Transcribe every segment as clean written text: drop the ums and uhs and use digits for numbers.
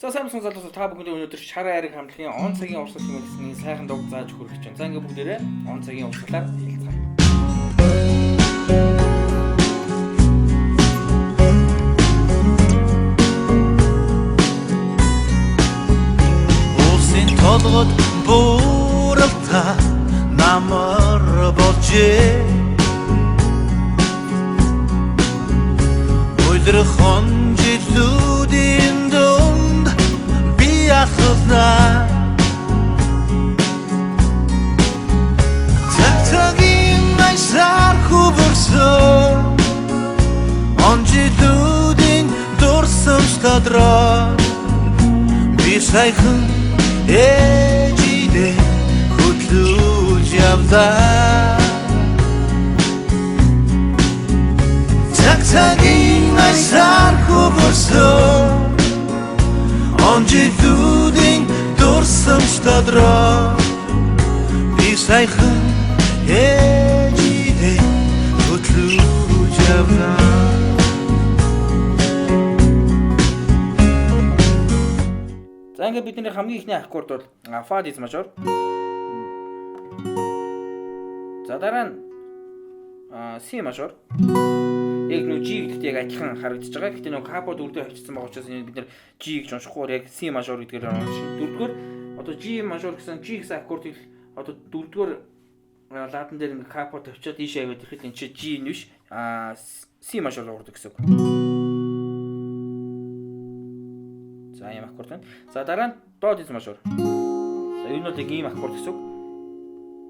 За сайн басан залуусаа та бүхэндээ өнөөдөр шар айраг хамтлагийн он цагийн урсгал хэмээх сайхан дуг зааж хүргэж байна. За ингээ бүгдээрээ он цагийн урсгалаар хэлцгаая. Улсын толгод бууралта намар болжээ. Уйлрхон жилүүдийн дунд би ахлаа. Цагийн найсаар хөвөрсөн он жилүүдийн дурсамж тадраа. Би сайхан ээжидээ хөтлүүлж явлаа. Цагийн найсаар хөвөрсөн он жилүүдийн дурсамж тадраа. Би сайхан ээжидээ хөтлүүлж явлаа. За ингээ бидний хамгийн ихний аккорд бол фа диез мажор. За дараа нь си мажор. Яг нөө G гэдэгт яг адилхан харагдаж байгаа. Гэхдээ нөө капод үрдээ хавчсан байгаа учраас бид нэр G гэж уншихгүй яг C мажор гэдгээр уншин. Дөрөвдүгээр одоо G мажор гэсэн G гэсэн аккордыг одоо дөрөвдүгээр латан дээр ингээ капод тавьчаад ийшээ аваад ирэхэд энэ чи G нь биш C мажор ордог гэсэн үг. За ийм аккорд байна. За дараа нь до диез мажор. За энэ бол яг ийм аккорд гэсэн үг.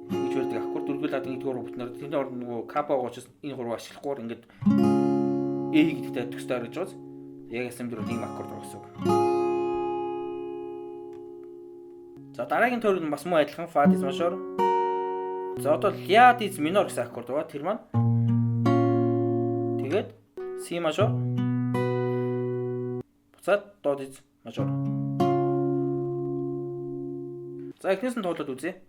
Гэж байдаг аккорд дөрвөл латан гэдгээр бүтнээр тэнд орно нөгөө капо гоочос энэ гурав ашиглахгүйгээр ингээд E гэдэгтэй төгсдөө гэж байна. Яг асемблер ийм аккорд байгаа гэсэн үг. За дараагийн тойрог нь бас муу адилхан фа диез мажор. За одоо ля диез минор гэсэн аккорд байгаа. Тэр маань тэгээд си мажор. Буцаад до диез мажор. За эхнээс нь туулаад үзье.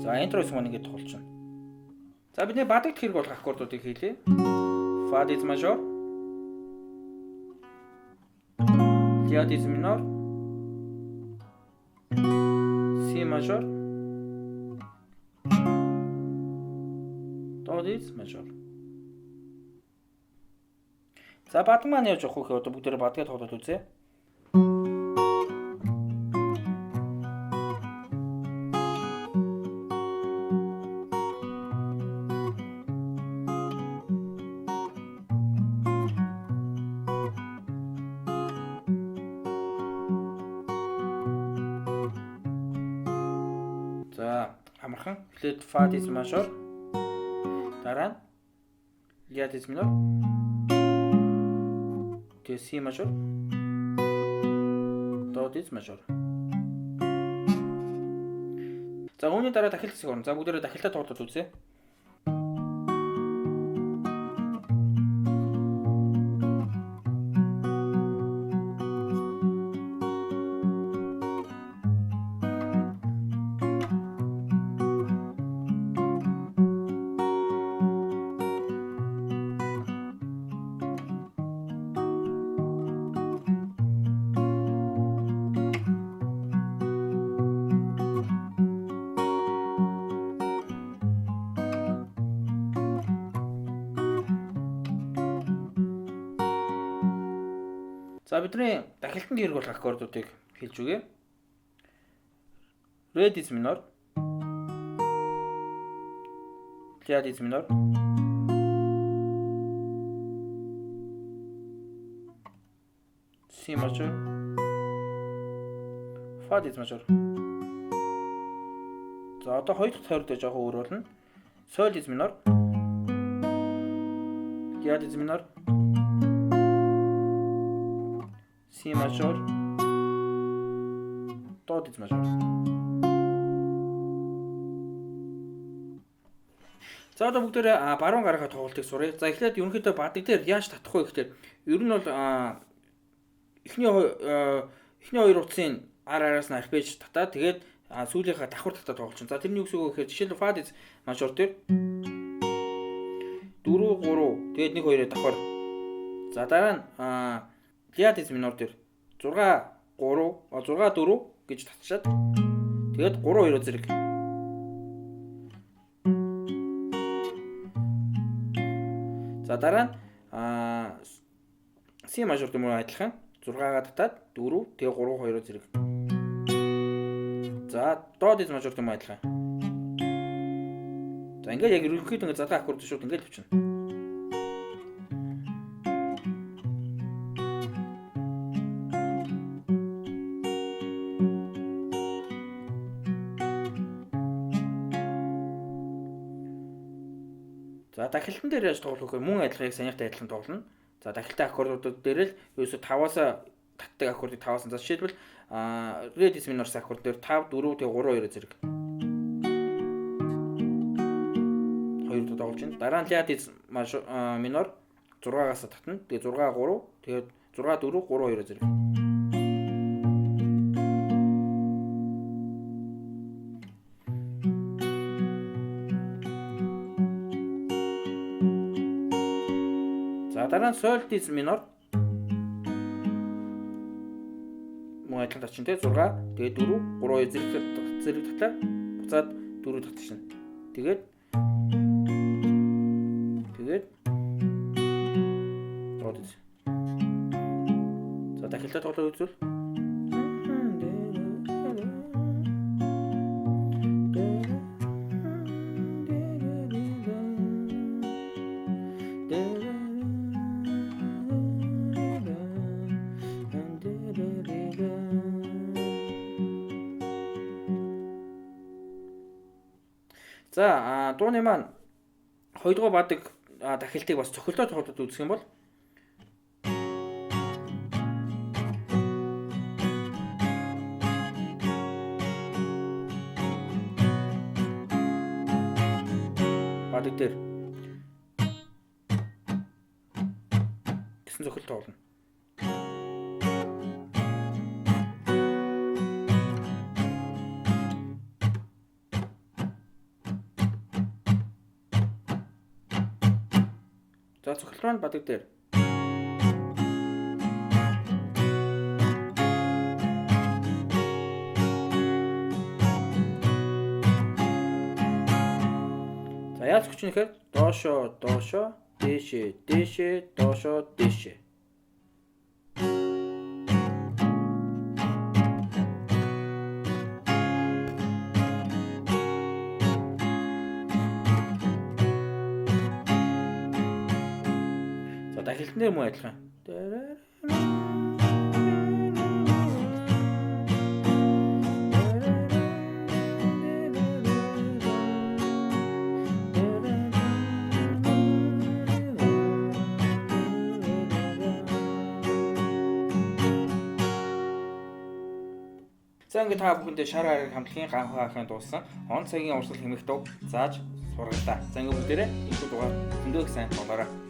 За интроос маань ингэж туулчихна. За бидний бадагт хэрэг болох аккордуудыг хийлээ. Фа диез мажор, ля диез минор, си мажор, до диез мажор. За бадаг маань яаж явах вэ? Одоо бүгдээрээ бадагт тоглоод үзье. За амархан эхлээд фа диез мажор, дараа нь ля диез минор, тэгээд си мажор, до диез мажор. За үүний дараа дахилт хэсэг орно. За бүгдээрээ дахилтаа тоглоод үзье. За бидний дахилтанд хэрэг болох аккордуудыг хэлж өгье. Ре диез минор, ля диез минор, си мажор, фа диез мажор. За одоо хоёр дахь тойрогтой жоохон өөр болно. Соль диез минор, ля диез минор, си мажор, до диез мажор. За одоо бүгдээрээ баруун гарахаа тоглолтыг суръя. За эхлээд ерөнхийдөө бадаг дээр яаж татах вэ гэхээр ер нь бол эхний хоёр утсын ар араас нь арпеж татаад тэгээд сүүлийнхаа давхар татаа тоглолцсон. За тэрний үгс юу гэхээр жишээлбэл фа диез мажор дээр 4 3 тэгээд 1 2-оор давхар. За дараа нь ля диез минор дээр 6 4 гэж татчихад тэгээд 3 2-оор зэрэг. За дараа нь си мажор дээр мөн адилхан 6-гаа татаад 4 тэгээ 3 2-оор зэрэг. За до диез мажор дээр мөн адилхан. За ингээд яг ерөнхийдөө ингээд задаа аккорд шууд ингээд төвчнө. За дахилтан дээр яаж тоглох вэ? Мөн адилхан яг санийхтай адилхан тоглоно. За дахилтын аккордууд дээр л ерөөсө 5-аас татдаг аккордыг 5-аас. За жишээлбэл ре диез минор аккорд дээр 5 4 тэгээ 3 2-оор зэрэг. Хоёр удаа тоглож байна. Дараа нь ля диез минор 6-аас татна. Тэгээ 6 3 тэгээд 6 4 3 2-оор зэрэг. Дараа нь соль диез минор мөн адилхан тачин те 6 тэгээ 4 3 зэрэг татлаа буцаад 4 татчихна. Тэгээд доод. За дахилтаа тоглоод үзвэл за дууны маань 2 дугаар бадаг дахилтыг бас цохилтоо тоглоод үзэх юм бол бадаг дээр гэсэн цохилтоо болно. За цохилтоо нь бадаг дээр. За яаж хүч нэхэр доошо дээшээ доошо дээшээ. Дахилтны мөн адилхан. За ингээд та бүхэндээ шар хариг хамтлагийн ганхаа ахын дууссан он цагийн урсгал хэмэх дуу зааж сургалаа. За ингээд бүгдээрээ энэ дугаар зөндөө их сайн болоорой.